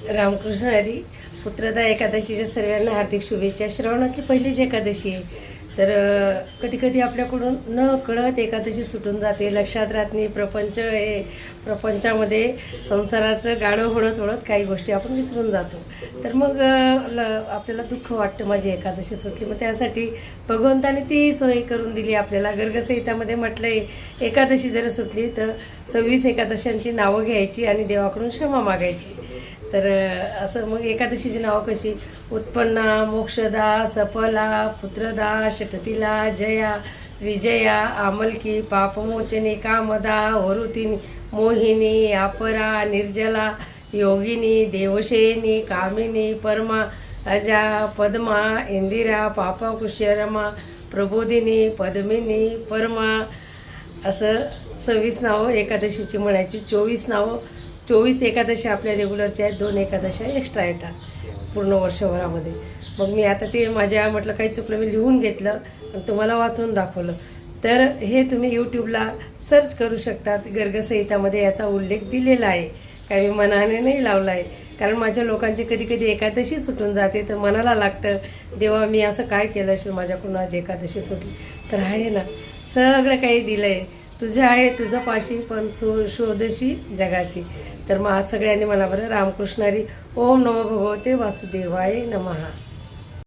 रामकृष्ण हरी. पुत्रदा एकादशीच्या सर्वांना हार्दिक शुभेच्छा. श्रावणातली पहिलीच एकादशी आहे. तर कधी कधी आपल्याकडून न कळत एकादशी सुटून जाते, लक्षात राहत नाही. प्रपंचामध्ये संसाराचं गाडं होडत होडत काही गोष्टी आपण विसरून जातो. तर मग आपल्याला दुःख वाटतं माझी एकादशी सुटली. मग त्यासाठी भगवंताने ती सोय करून दिली आपल्याला. गर्गसंहितामध्ये म्हटलं आहे, एकादशी जर सुटली तर 26 एकादशांची नावं घ्यायची आणि देवाकडून क्षमा मागायची. तर असं मग एकादशीची नावं कशी: उत्पन्ना, मोक्षदा, सफला, पुत्रदा, षटतिला, जया, विजया, आमलकी, पापमोचनी, कामदा, वरुतिनी, मोहिनी, अपरा, निर्जला, योगिनी, देवशयनी, कामिनी, परमा, अजा, पद्मा, इंदिरा, पापकुशरमा, प्रबोधिनी, पद्मिनी, परमा. असं 26 नावं एकादशीची म्हणायची. 24 एकादशी आपल्या रेग्युलरच्या आहेत, 2 एकादशा एक्स्ट्रा येतात पूर्ण वर्षभरामध्ये. मग मी आता ते म्हटलं काही चुकलं, मी लिहून घेतलं आणि तुम्हाला वाचून दाखवलं. तर हे तुम्ही यूट्यूबला सर्च करू शकतात. गर्गसंहितामध्ये याचा उल्लेख दिलेला आहे, काय मी मनाने नाही लावला आहे. कारण माझ्या लोकांची कधी कधी एकादशी सुटून जाते तर मनाला लागतं, देवा मी असं काय केलं असेल माझ्याकडून आज एकादशी सुटली. तर आहे ना, सगळं काही दिलं आहे. तुझं आहे तुझं पाशी, पण शोधशी जगाशी. तर मग आज सगळ्यांनी मला बरं रामकृष्ण हरी. ओम नमो भगवते वासुदेवाय नमः.